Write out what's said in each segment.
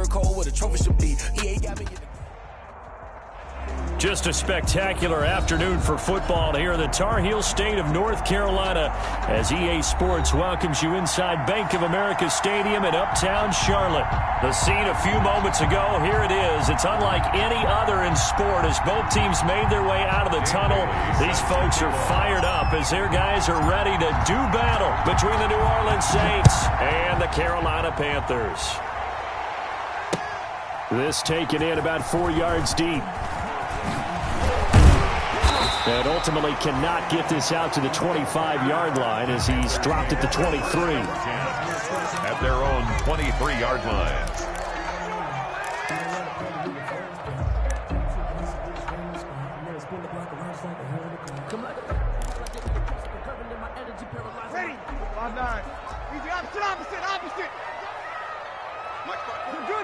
cold where the trophy should be. EA got me. Just a spectacular afternoon for football here in the Tar Heel state of North Carolina as EA Sports welcomes you inside Bank of America Stadium in uptown Charlotte. The scene a few moments ago, here it is. It's unlike any other in sport as both teams made their way out of the tunnel. These folks are fired up as their guys are ready to do battle between the New Orleans Saints and the Carolina Panthers. This taken in about 4 yards deep. And ultimately cannot get this out to the 25-yard line as he's dropped at the 23. At their own 23-yard line. Ready? 5-9. Easy, opposite.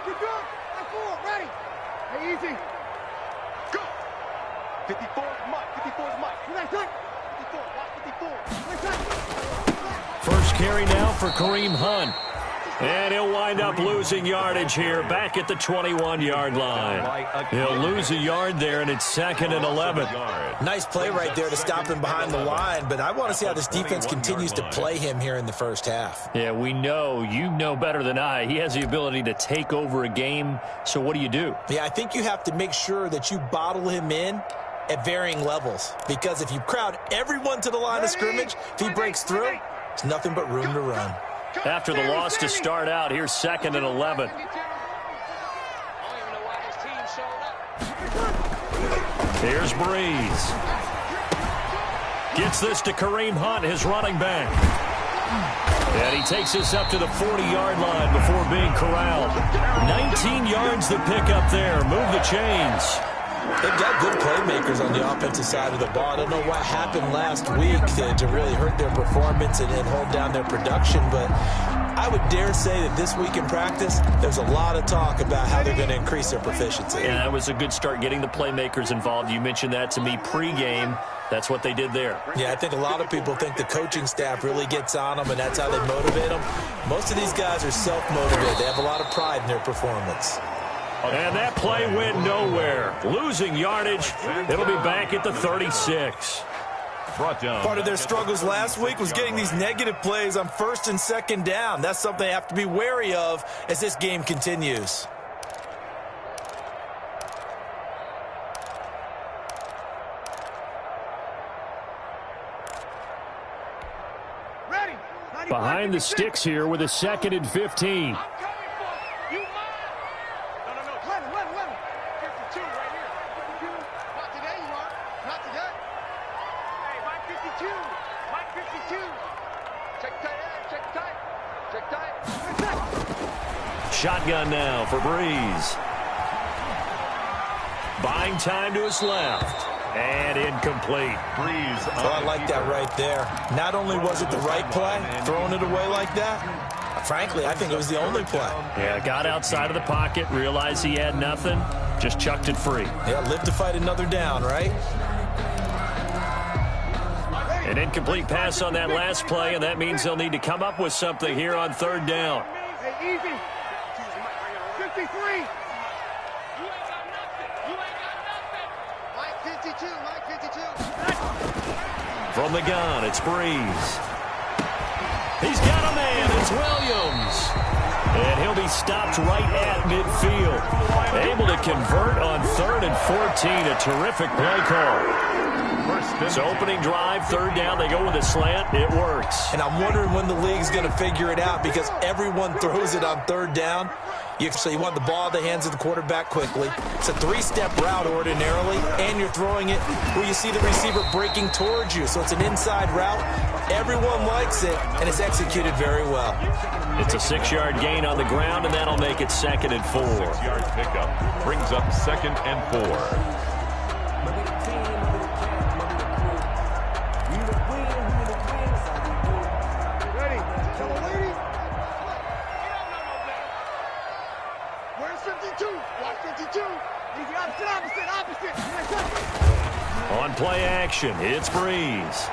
You're good. 5-4, ready. Hey, easy. Go. 54 is Mike. 54 is Mike. 54. First carry now for Kareem Hunt. And he'll wind up losing yardage here back at the 21-yard line. He'll lose a yard there, and it's 2nd and 11. Nice play right there to stop him behind the line, but I want to see how this defense continues to play him here in the first half. Yeah, we know. You know better than I. He has the ability to take over a game, so what do? Yeah, I think you have to make sure that you bottle him in at varying levels, because if you crowd everyone to the line of scrimmage, if he breaks through, there's nothing but room to run. After the loss to start out, here's 2nd and 11. Here's Breeze. Gets this to Kareem Hunt, his running back. And he takes this up to the 40-yard line before being corralled. 19 yards the pick up there. Move the chains. They've got good playmakers on the offensive side of the ball. I don't know what happened last week to really hurt their performance and hold down their production, but I would dare say that this week in practice, there's a lot of talk about how they're going to increase their proficiency. Yeah, that was a good start getting the playmakers involved. You mentioned that to me pregame. That's what they did there. Yeah, I think a lot of people think the coaching staff really gets on them, and that's how they motivate them. Most of these guys are self-motivated. They have a lot of pride in their performance. And that play went nowhere. Losing yardage. It'll be back at the 36. Part of their struggles last week was getting these negative plays on 1st and 2nd down. That's something they have to be wary of as this game continues. Behind the sticks here with a 2nd and 15. Shotgun now for Breeze. Buying time to his left. And incomplete. Breeze. Oh, I like that right there. Not only was it the right play, throwing it away like that, frankly, I think it was the only play. Yeah, got outside of the pocket, realized he had nothing, just chucked it free. Yeah, live to fight another down, right? An incomplete pass on that last play, and that means they'll need to come up with something here on 3rd down. Hey, easy. 53. From the gun, it's Breeze. He's got a man. It's Williams. And he'll be stopped right at midfield. Able to convert on 3rd and 14. A terrific play call. So opening drive, 3rd down, they go with a slant. It works. And I'm wondering when the league's going to figure it out because everyone throws it on 3rd down. So you want the ball in the hands of the quarterback quickly. It's a 3-step route ordinarily, and you're throwing it where you see the receiver breaking towards you. So it's an inside route. Everyone likes it, and it's executed very well. It's a 6-yard gain on the ground, and that'll make it 2nd and 4. 6-yard pickup brings up 2nd and 4. On play action, it's Breeze.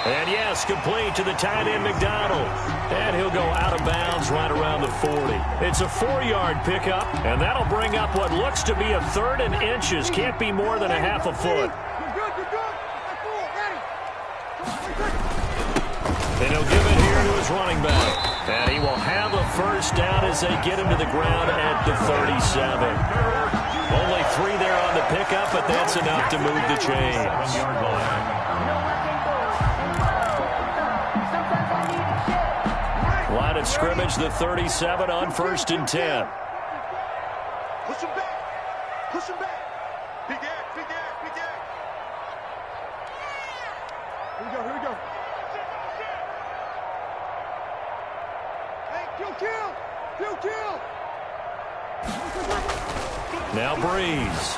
And yes, complete to the tight end, McDonald. And he'll go out of bounds right around the 40. It's a 4-yard pickup, and that'll bring up what looks to be a 3rd and inches. Can't be more than a half a foot. And he'll give it here to his running back. And he will have a first down as they get him to the ground at the 37. Only 3 there on the pickup, but that's enough to move the chains. Line of scrimmage, the 37 on 1st and 10. Push him back. Push him back. Big air, big air, big air. Here we go, here we go. Hey, kill. Now Breeze.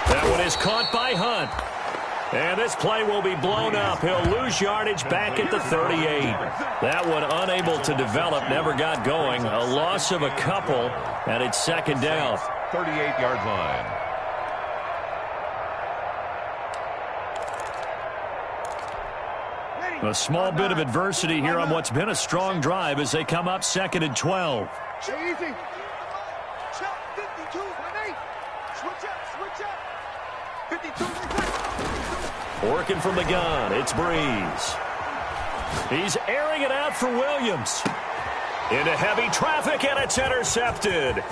That one is caught by Hunt. And this play will be blown up. He'll lose yardage back at the 38. That one unable to develop, never got going. A loss of a couple, and it's 2nd down. 38-yard line. A small bit of adversity here on what's been a strong drive as they come up 2nd and 12. Easy. Check 52. Switch up. 52. Working from the gun, it's Breeze. He's airing it out for Williams. Into heavy traffic, and it's intercepted.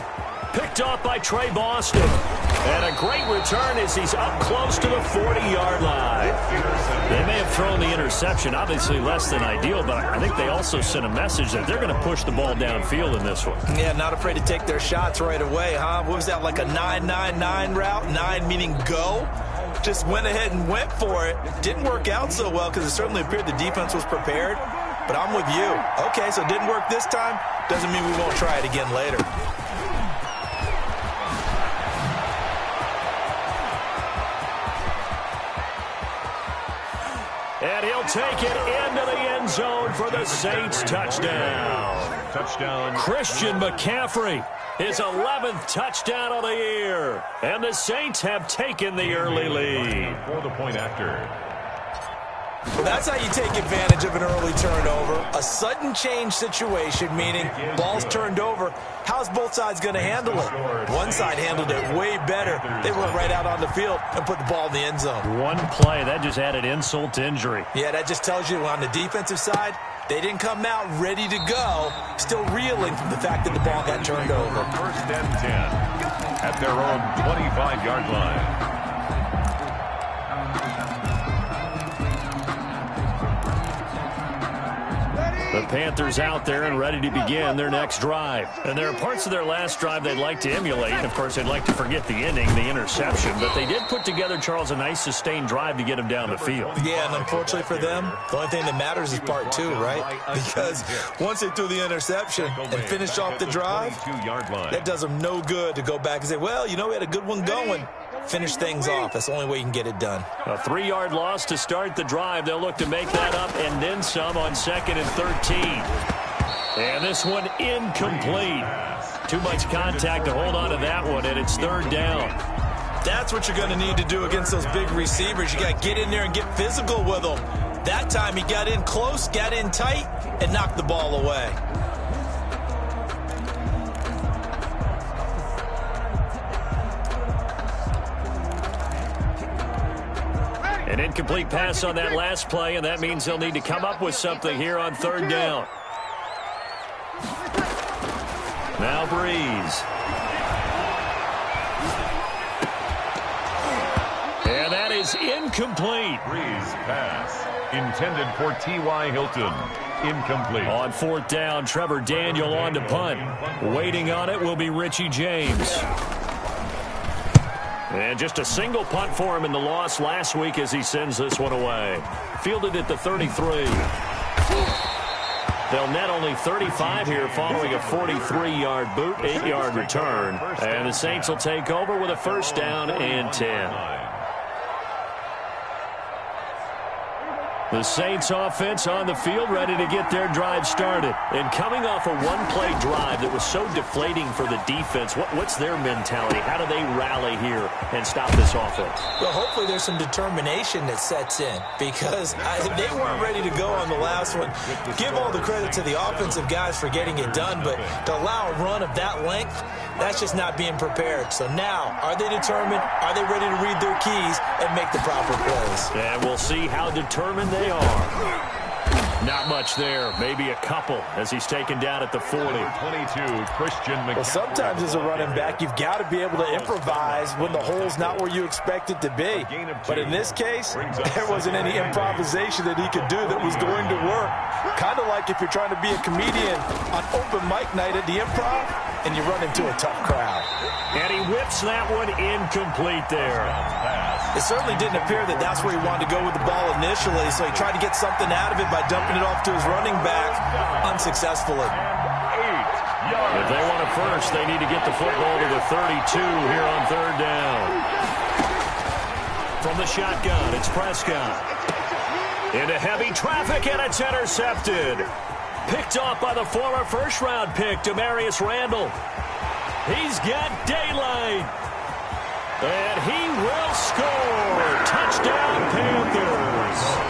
Picked off by Trey Boston. And a great return as he's up close to the 40-yard line. They may have thrown the interception, obviously less than ideal, but I think they also sent a message that they're going to push the ball downfield in this one. Yeah, not afraid to take their shots right away, huh? What was that, like a 9-9-9 route? 9 meaning go? Just went ahead and went for it. Didn't work out so well because it certainly appeared the defense was prepared. But I'm with you. Okay, so it didn't work this time. Doesn't mean we won't try it again later. And he'll take it into the end zone for the Saints touchdown. Touchdown. Christian McCaffrey, his 11th touchdown of the year. And the Saints have taken the early lead. For the point after. Well, that's how you take advantage of an early turnover. A sudden change situation, meaning ball's turned over. How's both sides going to handle it? One side handled it way better. They went right out on the field and put the ball in the end zone. One play, that just added insult to injury. Yeah, that just tells you on the defensive side, they didn't come out ready to go, still reeling from the fact that the ball got turned over. 1st and 10 at their own 25-yard line. The Panthers out there and ready to begin their next drive. And there are parts of their last drive they'd like to emulate. And, of course, they'd like to forget the ending, the interception. But they did put together, Charles, a nice sustained drive to get him down the field. Yeah, and unfortunately for them, the only thing that matters is part 2, right? Because once they threw the interception and finished off the drive, that does them no good to go back and say, well, you know, we had a good one going. Finish things off. That's the only way you can get it done. A 3-yard loss to start the drive. They'll look to make that up and then some on 2nd and 13. And this one incomplete. Too much contact to hold on to that one, and it's 3rd down. That's what you're going to need to do against those big receivers. You got to get in there and get physical with them. That time he got in close, got in tight, and knocked the ball away. An incomplete pass on that last play, and that means they'll need to come up with something here on 3rd down. Now Breeze. And that is incomplete. Breeze pass intended for T.Y. Hilton. Incomplete. On 4th down, Trevor Daniel on to punt. Waiting on it will be Richie James. And just a single punt for him in the loss last week as he sends this one away. Fielded at the 33. They'll net only 35 here following a 43-yard boot, 8-yard return. And the Saints will take over with a 1st down and 10. The Saints offense on the field, ready to get their drive started. And coming off a one-play drive that was so deflating for the defense, what's their mentality? How do they rally here and stop this offense? Well, hopefully there's some determination that sets in, because they weren't ready to go on the last one. Give all the credit to the offensive guys for getting it done, but to allow a run of that length, that's just not being prepared. So now, are they determined? Are they ready to read their keys and make the proper plays? And we'll see how determined they are. Not much there, maybe a couple, as he's taken down at the 40. 22, Christian McCaffrey. Well, sometimes as a running back, you've got to be able to improvise when the hole's not where you expect it to be. But in this case, there wasn't any improvisation that he could do that was going to work. Kind of like if you're trying to be a comedian on open mic night at the Improv and you run into a tough crowd. And he whips that one incomplete there. It certainly didn't appear that that's where he wanted to go with the ball initially, so he tried to get something out of it by dumping it off to his running back unsuccessfully. If they want it first, they need to get the football to the 32 here on third down. From the shotgun, it's Prescott. Into heavy traffic, and it's intercepted. Picked off by the former first-round pick, Demarius Randall. He's got daylight. And he will score. Touchdown, Panthers.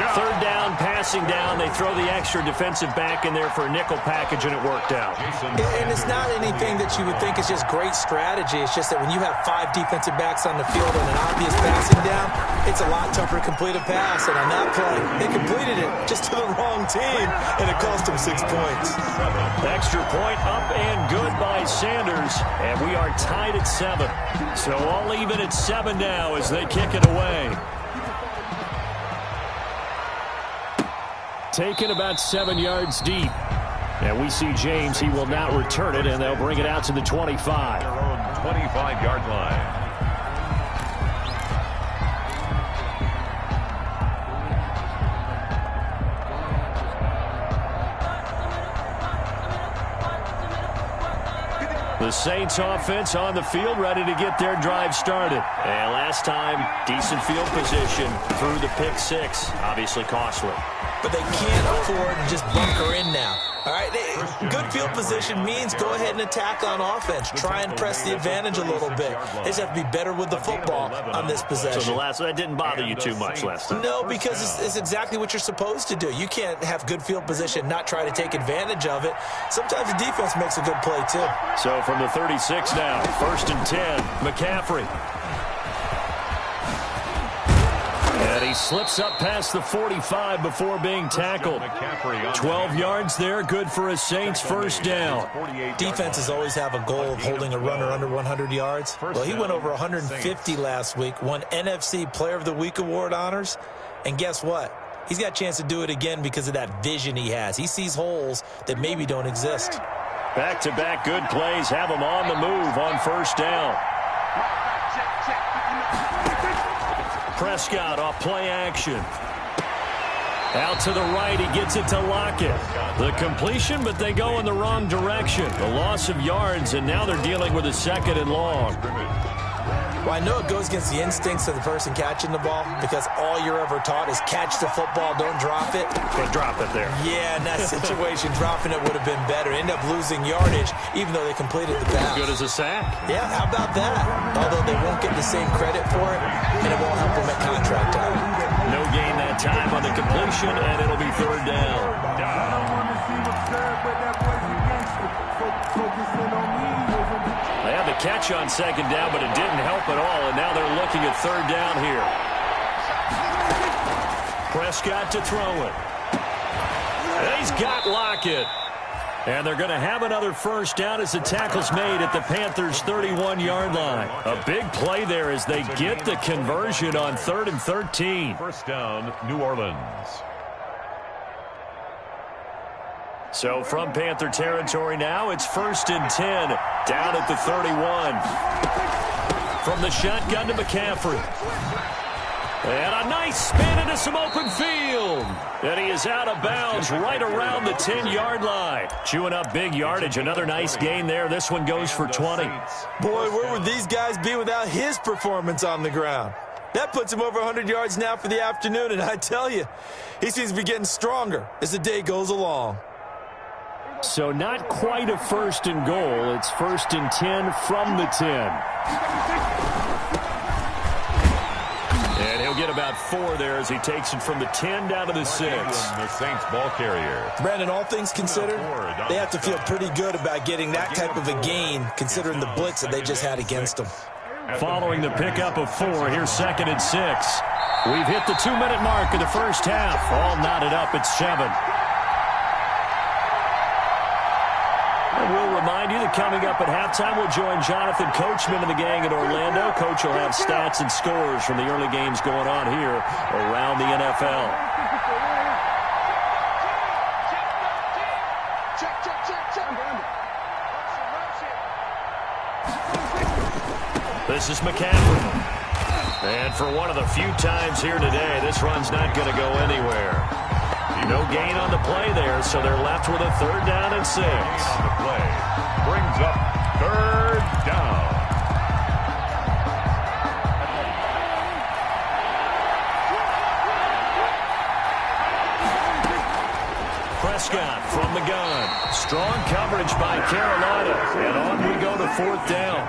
Third down, passing down. They throw the extra defensive back in there for a nickel package, and it worked out. And it's not anything that you would think is just great strategy. It's just that when you have 5 defensive backs on the field and an obvious passing down, it's a lot tougher to complete a pass. And on that play, they completed it just to the wrong team, and it cost them 6 points. Extra point up and good by Sanders, and we are tied at 7. So all even at 7 now as they kick it away. Taken about 7 yards deep. And we see James. He will not return it, and they'll bring it out to the 25. Their own 25-yard line. The Saints offense on the field, ready to get their drive started. And last time, decent field position through the pick 6. Obviously costly. But they can't afford to just bunker in now. All right, good field position means go ahead and attack on offense. Try and press the advantage a little bit. They just have to be better with the football on this possession. So that didn't bother you too much last time? No, because it's exactly what you're supposed to do. You can't have good field position, not try to take advantage of it. Sometimes the defense makes a good play, too. So from the 36 now, 1st and 10, McCaffrey. And he slips up past the 45 before being tackled. 12 yards there, good for a Saints first down. Defenses always have a goal of holding a runner under 100 yards. Well, he went over 150 last week, won NFC Player of the Week award honors. And guess what? He's got a chance to do it again because of that vision he has. He sees holes that maybe don't exist. Back-to-back good plays have him on the move on first down. Prescott off play action. Out to the right, he gets it to Lockett. The completion, but they go in the wrong direction. The loss of yards, and now they're dealing with a 2nd and long. Well, I know it goes against the instincts of the person catching the ball because all you're ever taught is catch the football, don't drop it. But drop it there. Yeah, in that situation, dropping it would have been better. End up losing yardage, even though they completed the pass. Good as a sack. Yeah, how about that? Although they won't get the same credit for it, and it won't help them at contract time. No gain that time on the completion, and it'll be 3rd down. They had the catch on 2nd down, but it didn't help at all, and now they're looking at 3rd down here. Prescott to throw it. And he's got Lockett. And they're going to have another first down as the tackle's made at the Panthers' 31-yard line. A big play there as they get the conversion on 3rd and 13. First down, New Orleans. So from Panther territory now, it's 1st and 10, down at the 31. From the shotgun to McCaffrey. And a nice spin into some open field. And he is out of bounds right around the 10-yard line. Chewing up big yardage. Another nice gain there. This one goes for 20. Boy, where would these guys be without his performance on the ground? That puts him over 100 yards now for the afternoon, and I tell you, he seems to be getting stronger as the day goes along. So not quite a 1st and goal. It's 1st and 10 from the 10. And he'll get about 4 there as he takes it from the 10 down to the 6. The Saints ball carrier. Brandon, all things considered, they have to feel pretty good about getting that type of a gain considering the blitz that they just had against them. Following the pickup of 4, here's 2nd and 6. We've hit the 2-minute mark of the first half. All knotted up at 7. And we'll remind you that coming up at halftime, we'll join Jonathan Coachman and the gang in Orlando. Coach will have stats and scores from the early games going on here around the NFL. This is McCaffrey. And for one of the few times here today, this run's not going to go anywhere. No gain on the play there, so they're left with a 3rd down and 6. On the play brings up 3rd down. Prescott from the gun. Strong coverage by Carolina. And on we go to 4th down.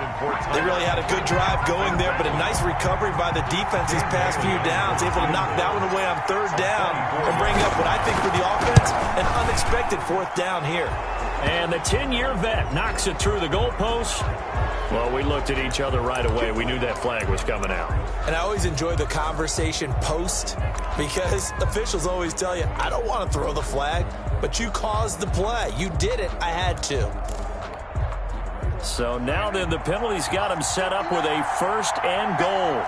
They really had a good drive going there, but a nice recovery by the defense these past few downs. Able to knock that one away on 3rd down and bring up what I think for the offense, an unexpected 4th down here. And the 10-year vet knocks it through the goalpost. Well, we looked at each other right away. We knew that flag was coming out. And I always enjoy the conversation post because officials always tell you, I don't want to throw the flag, but you caused the play. You did it. I had to. So now then the penalty's got him set up with a 1st and goal.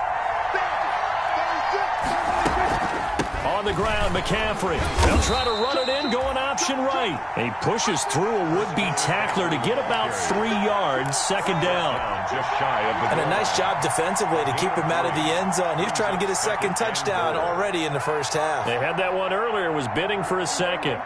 On the ground, McCaffrey. They'll try to run it in, going option right. He pushes through a would-be tackler to get about 3 yards, 2nd down. Just shy of the and a nice job defensively to keep him out of the end zone. He was trying to get his 2nd touchdown already in the first half. They had that one earlier, was bidding for a 2nd.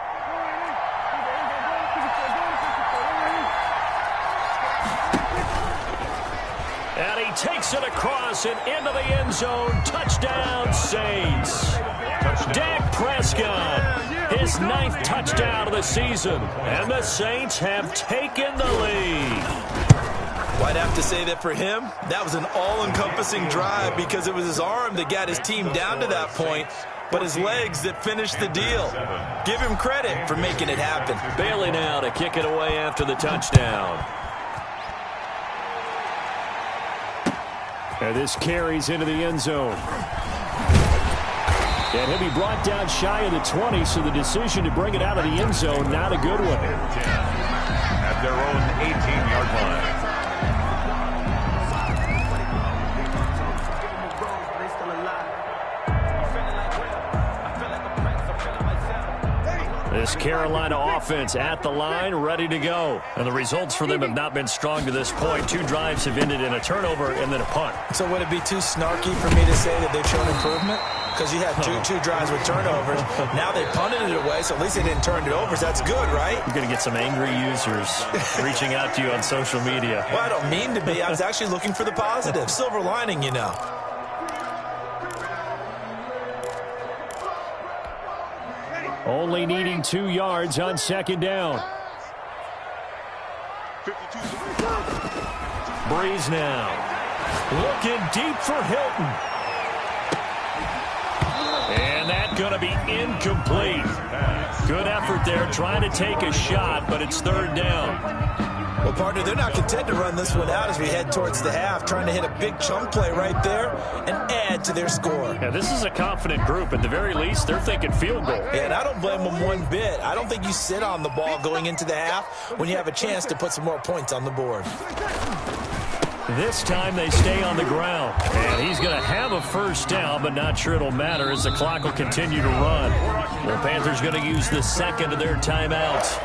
And he takes it across and into the end zone. Touchdown, Saints. Dak Prescott, his 9th touchdown of the season. And the Saints have taken the lead. Well, I'd have to say that for him, that was an all-encompassing drive because it was his arm that got his team down to that point, but his legs that finished the deal. Give him credit for making it happen. Bailey now to kick it away after the touchdown. And this carries into the end zone. And he'll be brought down shy of the 20, so the decision to bring it out of the end zone, not a good one. At their own 18-yard line. This Carolina offense at the line, ready to go. And the results for them have not been strong to this point. 2 drives have ended in a turnover and then a punt. So would it be too snarky for me to say that they've shown improvement? Because you had two drives with turnovers. Now they punted it away, so at least they didn't turn it over. So that's good, right? You're going to get some angry users reaching out to you on social media. Well, I don't mean to be. I was actually looking for the positive. Silver lining, you know. Only needing 2 yards on 2nd down. Breeze now. Looking deep for Hilton. And that's going to be incomplete. Good effort there trying to take a shot, but it's 3rd down. Well, partner, they're not content to run this one out as we head towards the half, trying to hit a big chunk play right there and add to their score. Yeah, this is a confident group. At the very least, they're thinking field goal. Yeah, and I don't blame them one bit. I don't think you sit on the ball going into the half when you have a chance to put some more points on the board. This time they stay on the ground. And he's going to have a 1st down, but not sure it'll matter as the clock will continue to run. The Panthers going to use the 2nd of their timeouts,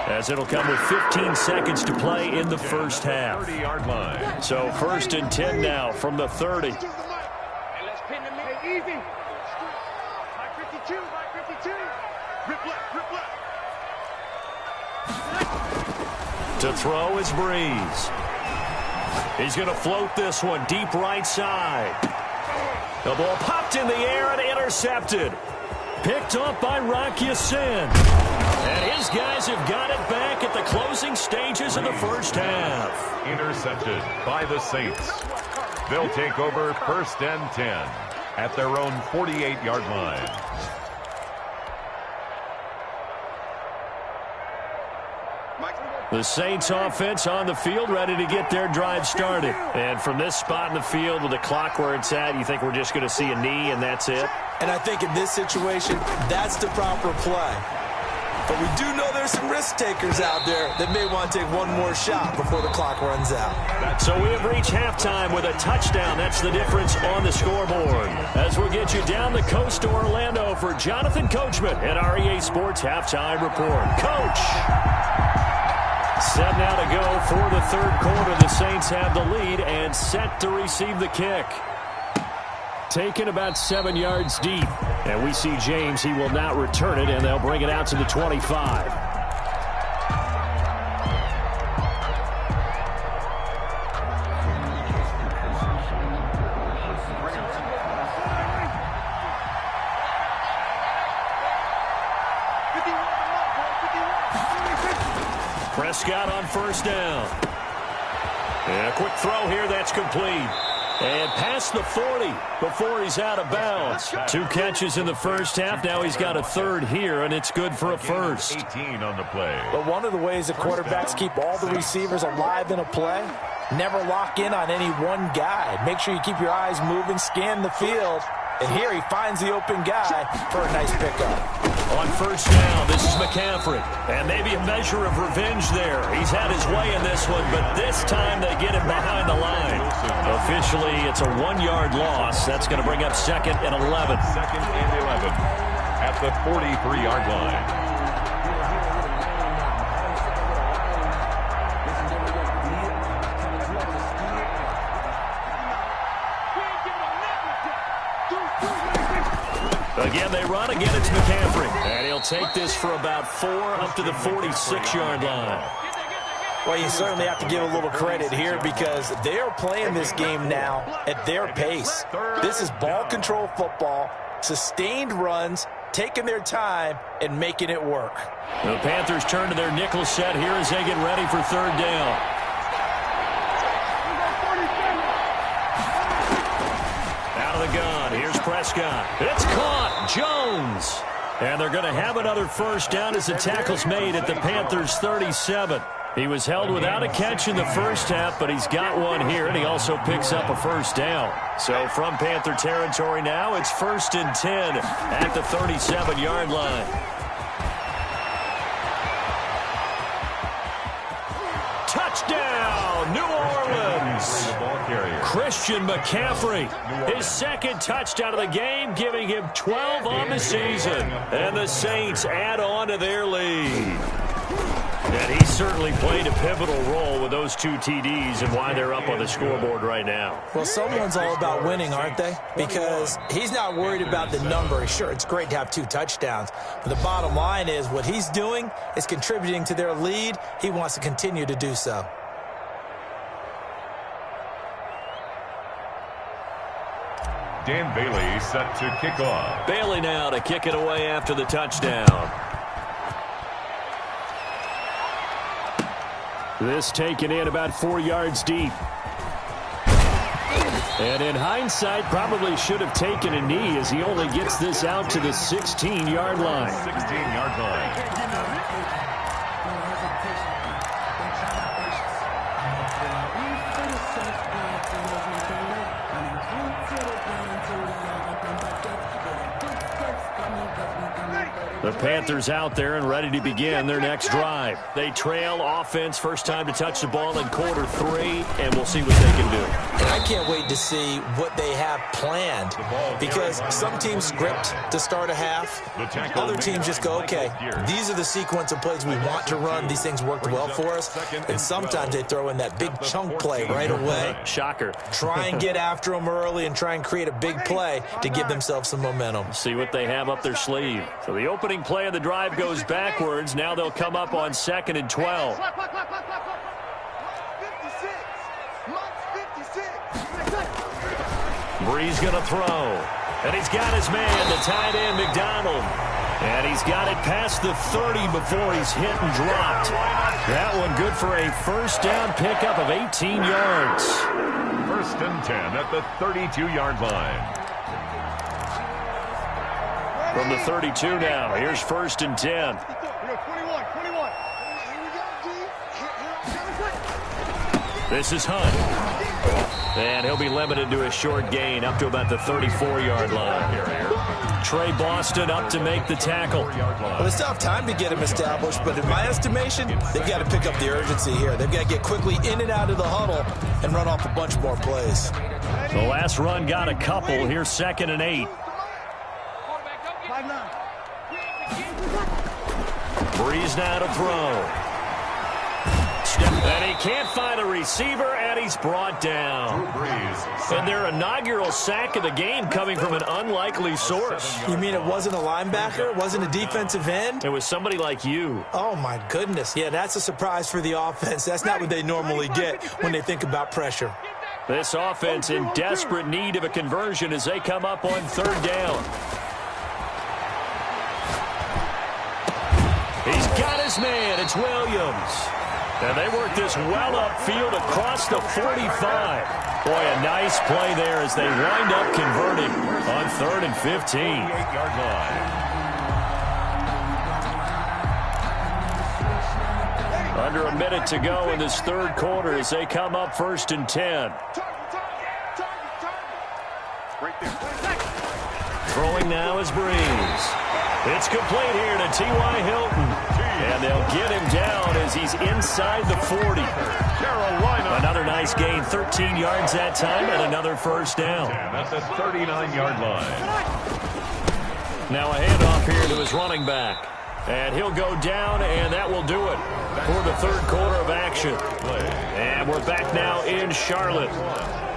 as it'll come with 15 seconds to play in the first half. 30-yard line. So 1st and 10 now from the 30. Easy. Mike 52, Mike 52. Rip left, rip left. To throw is Breeze. He's going to float this one deep right side. The ball popped in the air and intercepted. Picked off by Rocky Sin. And his guys have got it back at the closing stages of the first half. Intercepted by the Saints. They'll take over 1st and 10 at their own 48-yard line. The Saints offense on the field, ready to get their drive started. And from this spot in the field with the clock where it's at, you think we're just going to see a knee and that's it? And I think in this situation, that's the proper play. But we do know there's some risk takers out there that may want to take one more shot before the clock runs out. So we have reached halftime with a touchdown. That's the difference on the scoreboard. As we'll get you down the coast to Orlando for Jonathan Coachman at our EA Sports Halftime Report. Coach! 7 now to go for the third quarter. The Saints have the lead and set to receive the kick. Taken about 7 yards deep. And we see James. He will not return it, and they'll bring it out to the 25. Prescott on first down. And a quick throw here, that's complete. And past the 40 before he's out of bounds. 2 catches in the first half. Now he's got a third here, and it's good for a first. 18 on the play. But one of the ways that quarterbacks keep all the receivers alive in a play, never lock in on any one guy. Make sure you keep your eyes moving, scan the field. And here he finds the open guy for a nice pickup. On first down, this is McCaffrey. And maybe a measure of revenge there. He's had his way in this one, but this time they get him behind the line. Officially, it's a 1-yard loss. That's going to bring up 2nd and 11. 2nd and 11 at the 43-yard line. Again, they run. Again, it's McCaffrey. And he'll take this for about 4 up to the 46-yard line. Well, you certainly have to give a little credit here because they are playing this game now at their pace. This is ball control football, sustained runs, taking their time, and making it work. The Panthers turn to their nickel set here as they get ready for third down. Out of the gun, here's Prescott. It's caught. Jones. And they're going to have another first down as the tackle's made at the Panthers' 37. He was held without a catch in the first half, but he's got one here, and he also picks up a first down. So from Panther territory now, it's 1st and 10 at the 37-yard line. Touchdown, New Orleans. Christian McCaffrey, his 2nd touchdown of the game, giving him 12 on the season. And the Saints add on to their lead. And he certainly played a pivotal role with those 2 TDs and why they're up on the scoreboard right now. Well, someone's all about winning, aren't they? Because he's not worried about the number. Sure, it's great to have 2 touchdowns. But the bottom line is what he's doing is contributing to their lead. He wants to continue to do so. Dan Bailey set to kick off. Bailey now to kick it away after the touchdown. This taken in about 4 yards deep. And in hindsight, probably should have taken a knee as he only gets this out to the 16-yard line. 16-yard line. The Panthers out there and ready to begin their next drive. They trail offense, first time to touch the ball in quarter 3, and we'll see what they can do. And I can't wait to see what they have planned because some teams script to start a half. Other teams just go, okay, these are the sequence of plays we want to run. These things worked well for us. And sometimes they throw in that big chunk play right away. Shocker. Try and get after them early and try and create a big play to give themselves some momentum. See what they have up their sleeve. So the opening play of the drive goes backwards. Now they'll come up on 2nd and 12. Brees going to throw. And he's got his man, the tight end, McDonald. And he's got it past the 30 before he's hit and dropped. That one good for a first down pickup of 18 yards. First and 10 at the 32-yard line. From the 32 now, here's first and 10. 21. This is Hunt. And he'll be limited to a short gain up to about the 34-yard line. Trey Boston up to make the tackle. Well, they still have time to get him established, but in my estimation, they've got to pick up the urgency here. They've got to get quickly in and out of the huddle and run off a bunch more plays. The last run got a couple. Here's 2nd and 8. 5-9. Brees now to throw. And he can't find a receiver, and he's brought down. And their inaugural sack of the game coming from an unlikely source. You mean it wasn't a linebacker? It wasn't a defensive end? It was somebody like you. Oh, my goodness. Yeah, that's a surprise for the offense. That's not what they normally get when they think about pressure. This offense in desperate need of a conversion as they come up on 3rd down. He's got his man. It's Williams. And they work this well upfield across the 45. Boy, a nice play there as they wind up converting on 3rd and 15. 8-yard line. Under a minute to go in this 3rd quarter as they come up 1st and 10. Throwing now is Brees. It's complete here to T.Y. Hilton. And they'll get him down as he's inside the 40. Carolina. Another nice gain, 13 yards that time, and another first down. At the 39-yard line. Now a handoff here to his running back. And he'll go down, and that will do it for the 3rd quarter of action. And we're back now in Charlotte.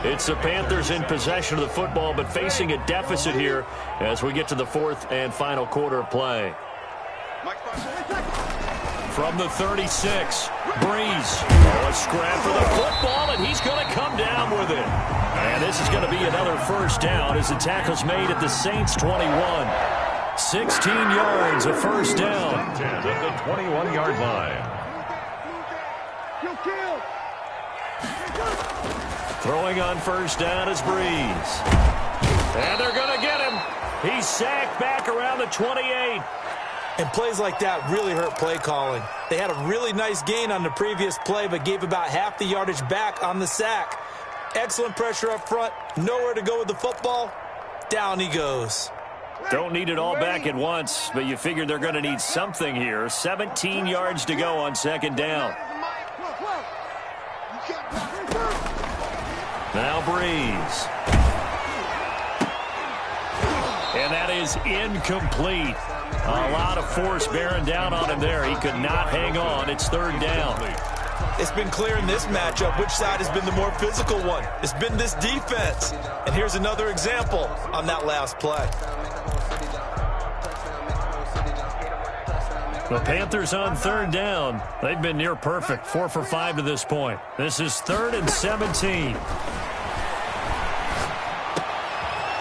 It's the Panthers in possession of the football, but facing a deficit here as we get to the 4th and final quarter of play. From the 36, Brees. Oh, a scrap for the football, and he's going to come down with it. And this is going to be another first down as the tackle's made at the Saints' 21. 16 yards, a first down. At the 21-yard line. Throwing on first down is Brees. And they're going to get him. He's sacked back around the 28. And plays like that really hurt play calling. They had a really nice gain on the previous play, but gave about half the yardage back on the sack. Excellent pressure up front. Nowhere to go with the football. Down he goes. Don't need it all back at once, but you figure they're going to need something here. 17 yards to go on 2nd down. Now Brees. And that is incomplete. A lot of force bearing down on him there. He could not hang on. It's 3rd down. It's been clear in this matchup which side has been the more physical one. It's been this defense. And here's another example on that last play. The Panthers on 3rd down. They've been near perfect. 4 for 5 to this point. This is 3rd and 17.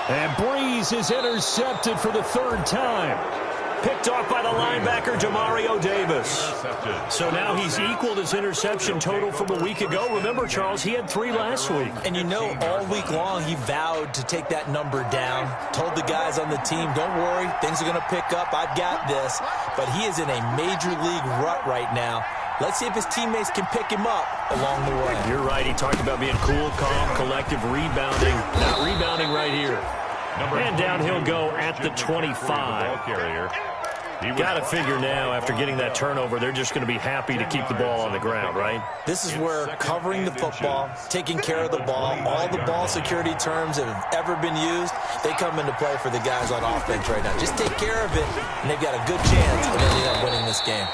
And Brees is intercepted for the 3rd time. Picked off by the linebacker, Demario Davis. So now he's equaled his interception total from a week ago. Remember, Charles, he had 3 last week. And you know, all week long he vowed to take that number down. Told the guys on the team, don't worry, things are going to pick up. I've got this. But he is in a major league rut right now. Let's see if his teammates can pick him up along the way. You're right. He talked about being cool, calm, collective, rebounding. Not rebounding right here. And down he'll go at the 25. Got to figure now, after getting that turnover, they're just going to be happy to keep the ball on the ground, right? This is where covering the football, taking care of the ball, all the ball security terms that have ever been used, they come into play for the guys on offense right now. Just take care of it, and they've got a good chance of ending up winning this game.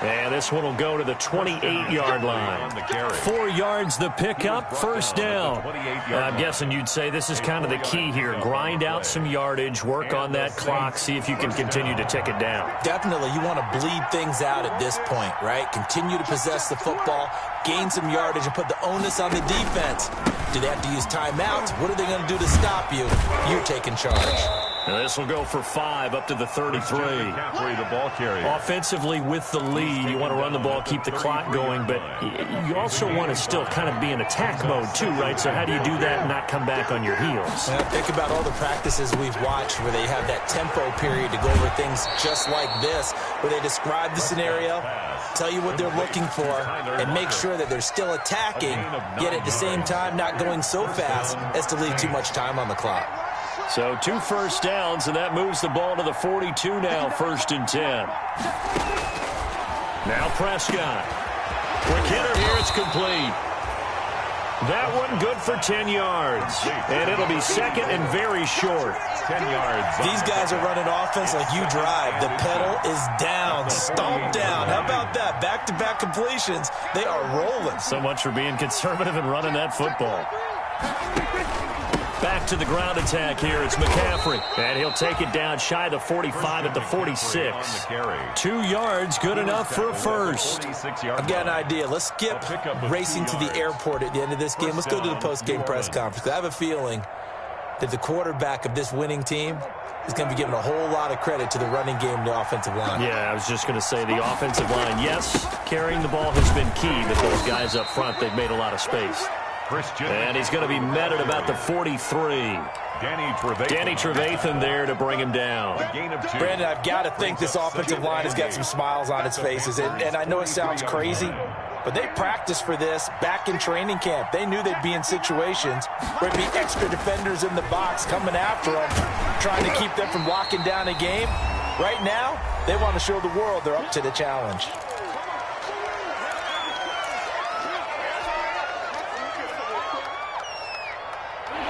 And this one will go to the 28-yard line. 4 yards the pickup, first down. I'm guessing you'd say this is kind of the key here. Grind out some yardage, work on that clock, see if you can continue to tick it down. Definitely, you want to bleed things out at this point, right? Continue to possess the football, gain some yardage, and put the onus on the defense. Do they have to use timeouts? What are they going to do to stop you? You're taking charge. Now this will go for 5 up to the 33. The ball carrier. Offensively with the lead, you want to run the ball, keep the clock going, but you also want to still kind of be in attack mode too, right? So how do you do that and not come back on your heels? Yeah, think about all the practices we've watched where they have that tempo period to go over things just like this, where they describe the scenario, tell you what they're looking for, and make sure that they're still attacking, yet at the same time not going so fast as to leave too much time on the clock. So 2 first downs, and that moves the ball to the 42 now, 1st and 10. Now Prescott. Quick hitter here, it's complete. That one good for 10 yards. And it'll be 2nd and very short. 10 yards. These guys are running offense like you drive. The pedal is down, stomped down. How about that? Back-to-back completions. They are rolling. So much for being conservative and running that football. Back to the ground attack here. It's McCaffrey. And he'll take it down shy of the 45 at the 46. 2 yards, good enough for a first. I've got an idea. Let's skip racing to the airport at the end of this game. Let's go to the post-game press conference. I have a feeling that the quarterback of this winning team is going to be given a whole lot of credit to the running game and the offensive line. Yeah, I was just going to say the offensive line, yes, carrying the ball has been key, but those guys up front, they've made a lot of space. And he's going to be met at about the 43. Danny Trevathan there to bring him down. Brandon, I've got to think this offensive line has got some smiles on its faces. And I know it sounds crazy, but they practiced for this back in training camp. They knew they'd be in situations where there'd be extra defenders in the box coming after them, trying to keep them from locking down a game. Right now, they want to show the world they're up to the challenge.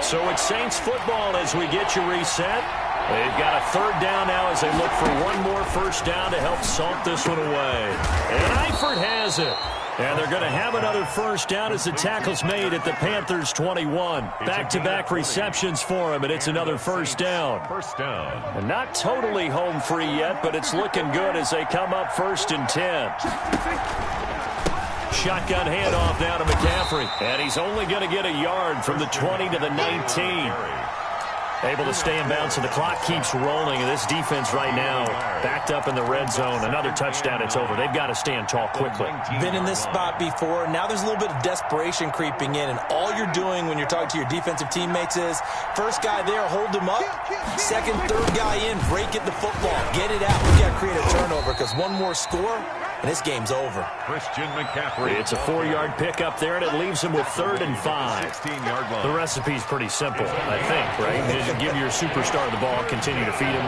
So it's Saints football as we get you reset. They've got a 3rd down now as they look for one more first down to help salt this one away. And Eifert has it. And they're going to have another first down as the tackle's made at the Panthers' 21. Back-to-back receptions for him, and it's another first down. And not totally home free yet, but it's looking good as they come up 1st and 10. Shotgun handoff now to McCaffrey. And he's only going to get a yard from the 20 to the 19. Able to stay in bounds, so the clock keeps rolling. And this defense right now backed up in the red zone. Another touchdown, it's over. They've got to stand tall quickly. Been in this spot before. Now there's a little bit of desperation creeping in. And all you're doing when you're talking to your defensive teammates is, first guy there, hold him up. Second, third guy in, break it the football. Get it out. We've got to create a turnover because one more score, and this game's over. Christian McCaffrey. It's a 4-yard pickup there, and it leaves him with 3rd and 5. 16-yard line. The recipe's pretty simple, I think, right? Just give your superstar the ball, continue to feed him.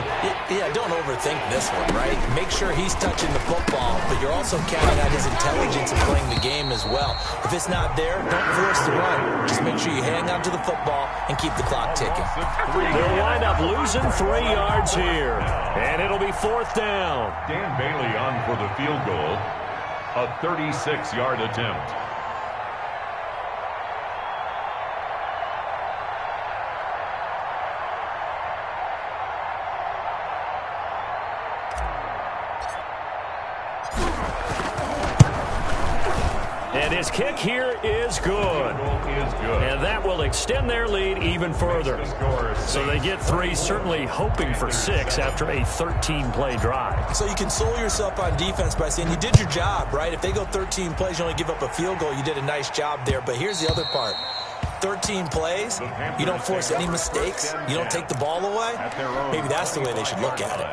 Yeah, don't overthink this one, right? Make sure he's touching the football, but you're also counting on his intelligence in playing the game as well. If it's not there, don't force the run. Just make sure you hang on to the football and keep the clock ticking. They'll wind up losing 3 yards here, and it'll be 4th down. Dan Bailey on for the field goal. A 36-yard attempt. And his kick here is good. And that will extend their lead even further. So they get 3, certainly hoping for 6 after a 13-play drive. So you console yourself on defense by saying you did your job, right? If they go 13 plays, you only give up a field goal, you did a nice job there. But here's the other part. 13 plays, you don't force any mistakes, you don't take the ball away. Maybe that's the way they should look at it.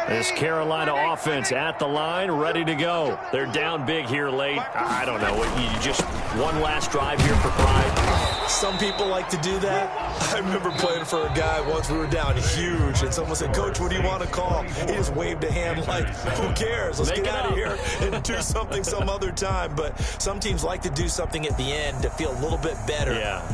This Carolina offense at the line, ready to go. They're down big here late. I don't know. You just one last drive here for pride. Some people like to do that. I remember playing for a guy once. We were down huge, and someone said, "Coach, what do you want to call?" He just waved a hand like, "Who cares? Let's get out of here and do something some other time." But some teams like to do something at the end to feel a little bit better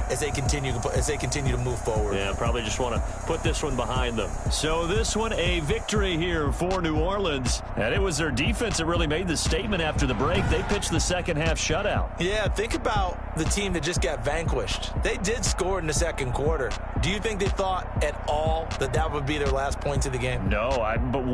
as they continue to move forward. Yeah, probably just want to put this one behind them. So this one, a victory here for New Orleans, and it was their defense that really made the statement after the break. They pitched the second half shutout. Yeah, think about the team that just got vanquished. They did score in the second quarter. Do you think they thought at all that that would be their last points of the game? No, but